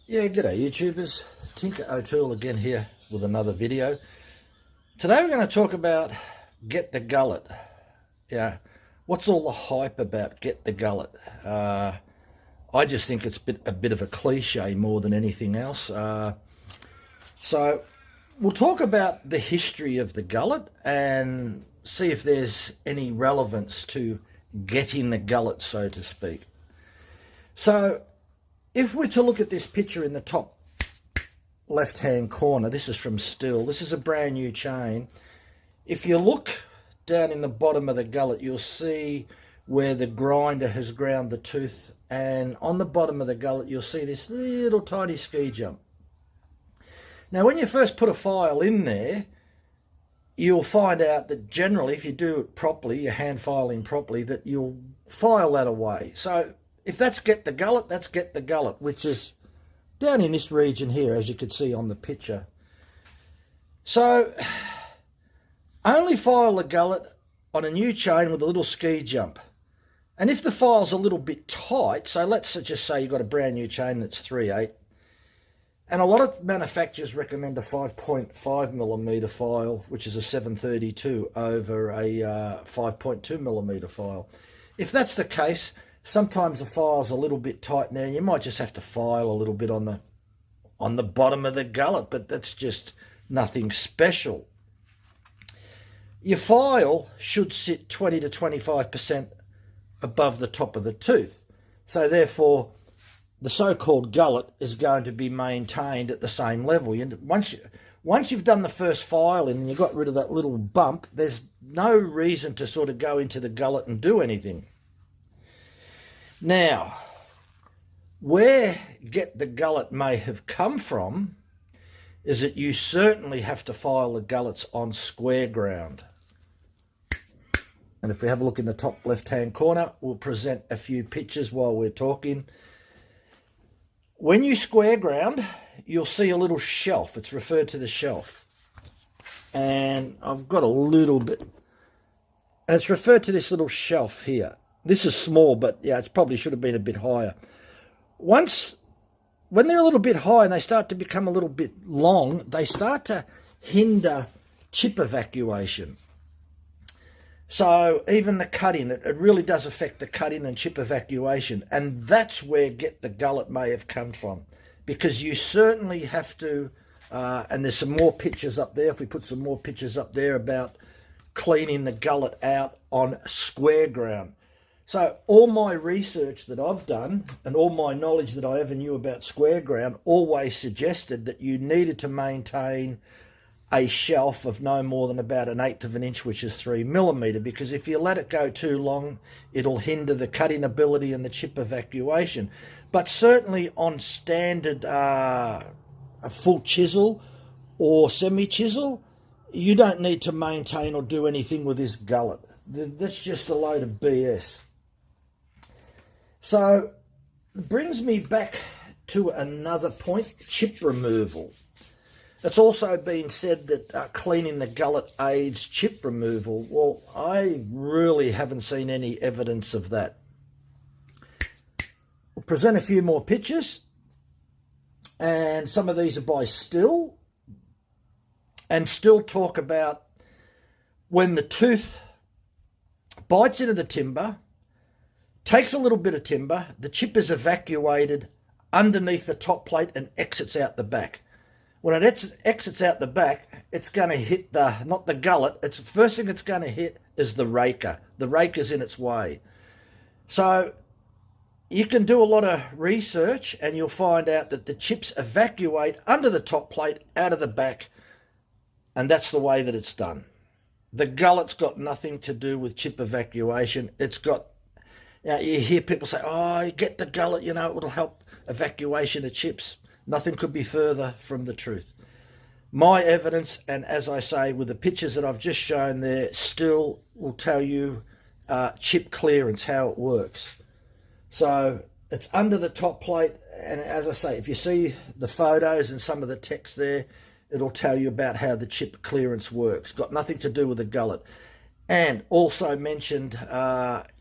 Yeah, g'day YouTubers. Tinker O'Toole again here with another video. Today we're going to talk about Get the Gullet. Yeah, what's all the hype about Get the Gullet? I just think it's a bit of a cliche more than anything else. So we'll talk about the history of the gullet and see if there's any relevance to getting the gullet, so to speak. So if we're to look at this picture in the top left-hand corner, this is from Still. This is a brand new chain. If you look down in the bottom of the gullet, you'll see where the grinder has ground the tooth, and on the bottom of the gullet, you'll see this little tiny ski jump. Now, when you first put a file in there, you'll find out that generally, if you do it properly, you're hand filing properly, that you'll file that away. So if that's Get the Gullet, that's Get the Gullet, which is down in this region here, as you can see on the picture. So only file the gullet on a new chain with a little ski jump. And if the file's a little bit tight, so let's just say you've got a brand new chain that's 3/8, and a lot of manufacturers recommend a 5.5mm file, which is a 732 over a 5.2mm file. If that's the case, sometimes the file's a little bit tight now. You might just have to file a little bit on the bottom of the gullet, but that's just nothing special. Your file should sit 20 to 25% above the top of the tooth. So therefore, the so-called gullet is going to be maintained at the same level. Once you've done the first filing and you got rid of that little bump, there's no reason to sort of go into the gullet and do anything. Now, where Get the Gullet may have come from is that you certainly have to file the gullets on square ground. And if we have a look in the top left-hand corner, we'll present a few pictures while we're talking. When you square ground, you'll see a little shelf. It's referred to the shelf. And I've got a little bit, and it's referred to this little shelf here. This is small, but yeah, it probably should have been a bit higher. When they're a little bit high and they start to become a little bit long, they start to hinder chip evacuation. So even the cutting, it really does affect the cutting and chip evacuation. And that's where Get the Gullet may have come from. Because you certainly have to, and there's some more pictures up there, if we put some more pictures up there about cleaning the gullet out on square ground. So all my research that I've done and all my knowledge that I ever knew about square ground always suggested that you needed to maintain a shelf of no more than about 1/8 of an inch, which is 3mm, because if you let it go too long, it'll hinder the cutting ability and the chip evacuation. But certainly on standard a full chisel or semi-chisel, you don't need to maintain or do anything with this gullet. That's just a load of BS. So it brings me back to another point, chip removal. It's also been said that cleaning the gullet aids chip removal. Well, I really haven't seen any evidence of that. We'll present a few more pictures, and some of these are by Still, and Still talk about when the tooth bites into the timber, takes a little bit of timber, the chip is evacuated underneath the top plate and exits out the back. When it exits out the back, it's going to hit not the gullet, the first thing it's going to hit is the raker. The raker's in its way. So you can do a lot of research and you'll find out that the chips evacuate under the top plate, out of the back, and that's the way that it's done. The gullet's got nothing to do with chip evacuation. It's got, you hear people say, oh, Get the Gullet, it'll help evacuation of chips. Nothing could be further from the truth. My evidence, and as I say, with the pictures that I've just shown there, Still will tell you chip clearance, how it works. So it's under the top plate, and as I say, if you see the photos and some of the text there, it'll tell you about how the chip clearance works. Got nothing to do with the gullet. And also mentioned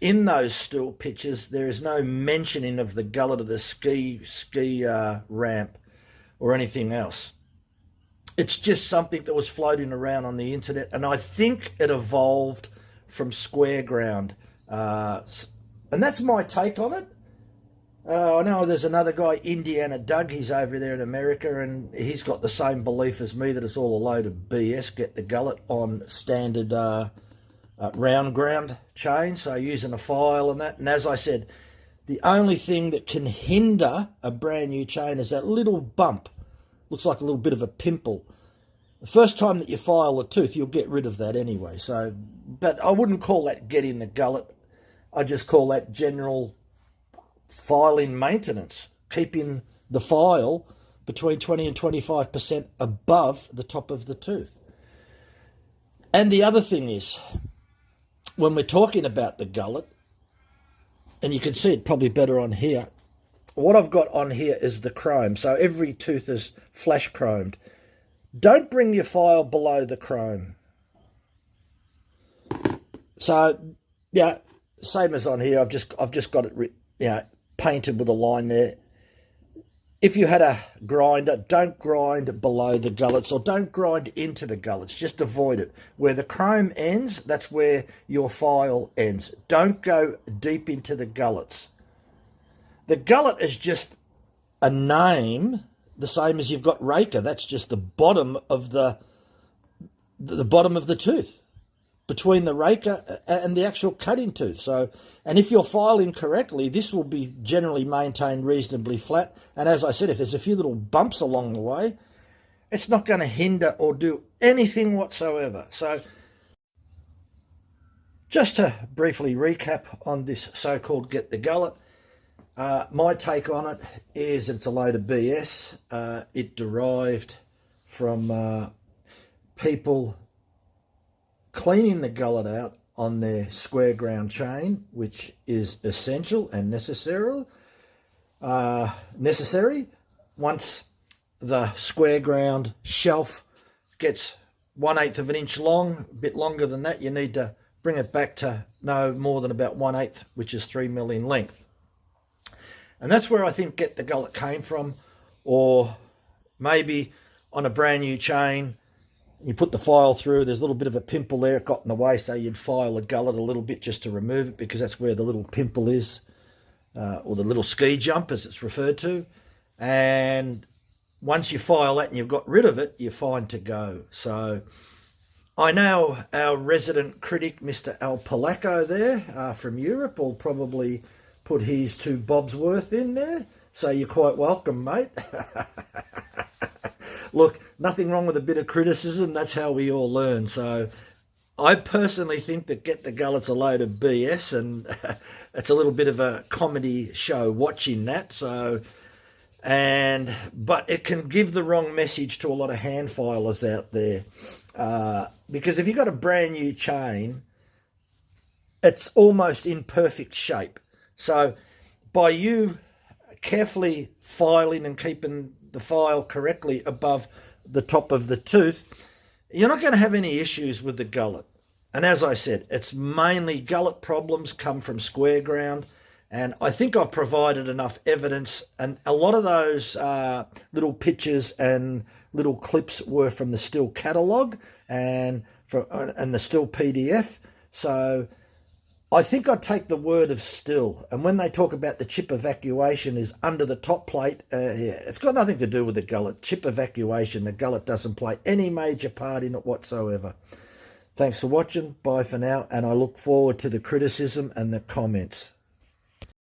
in those still pictures, there is no mentioning of the gullet of the ski ramp or anything else. It's just something that was floating around on the internet, and I think it evolved from square ground. And that's my take on it. I know there's another guy, Indiana Doug, he's over there in America, and he's got the same belief as me that it's all a load of BS, get the gullet on standard round ground chain, so using a file and that. And as I said, the only thing that can hinder a brand new chain is that little bump. Looks like a little bit of a pimple. The first time that you file a tooth, you'll get rid of that anyway. So, but I wouldn't call that getting the gullet. I just call that general filing maintenance, keeping the file between 20 and 25% above the top of the tooth. And the other thing is, when we're talking about the gullet, and you can see it probably better on here, what I've got on here is the chrome. So every tooth is flash chromed. Don't bring your file below the chrome. So, yeah, same as on here. I've just got it, painted with a line there. If you had a grinder, don't grind below the gullets, or don't grind into the gullets. Just avoid it. Where the chrome ends, that's where your file ends. Don't go deep into the gullets. The gullet is just a name, the same as you've got raker. That's just the bottom of the bottom of the tooth, between the raker and the actual cutting tooth. So, and if you're filing correctly, this will be generally maintained reasonably flat. And as I said, if there's a few little bumps along the way, it's not going to hinder or do anything whatsoever. So, just to briefly recap on this so-called get the gullet, my take on it is it's a load of BS. It derived from people cleaning the gullet out on their square ground chain, which is essential and necessary. Once the square ground shelf gets 1/8 of an inch long, a bit longer than that, you need to bring it back to no more than about 1/8, which is 3 mil in length. And that's where I think get the gullet came from. Or maybe on a brand new chain, you put the file through, there's a little bit of a pimple there, it got in the way, so you'd file the gullet a little bit just to remove it, because that's where the little pimple is, or the little ski jump as it's referred to. And once you file that and you've got rid of it, you're fine to go. So I know our resident critic, Mr. Al Polacco there from Europe, will probably put his 2 bobs worth in there. So you're quite welcome, mate. Look, nothing wrong with a bit of criticism. That's how we all learn. So I personally think that get the gullet's a load of BS, and it's a little bit of a comedy show watching that. So, but it can give the wrong message to a lot of hand filers out there. Because if you've got a brand new chain, it's almost in perfect shape. So by you carefully filing and keeping the file correctly above the top of the tooth, you're not going to have any issues with the gullet. And as I said, it's mainly gullet problems come from square ground. And I think I've provided enough evidence. And a lot of those little pictures and little clips were from the Still catalogue and the Still PDF. So I think I'd take the word of Still. And when they talk about the chip evacuation is under the top plate, it's got nothing to do with the gullet. Chip evacuation, the gullet doesn't play any major part in it whatsoever. Thanks for watching. Bye for now. And I look forward to the criticism and the comments.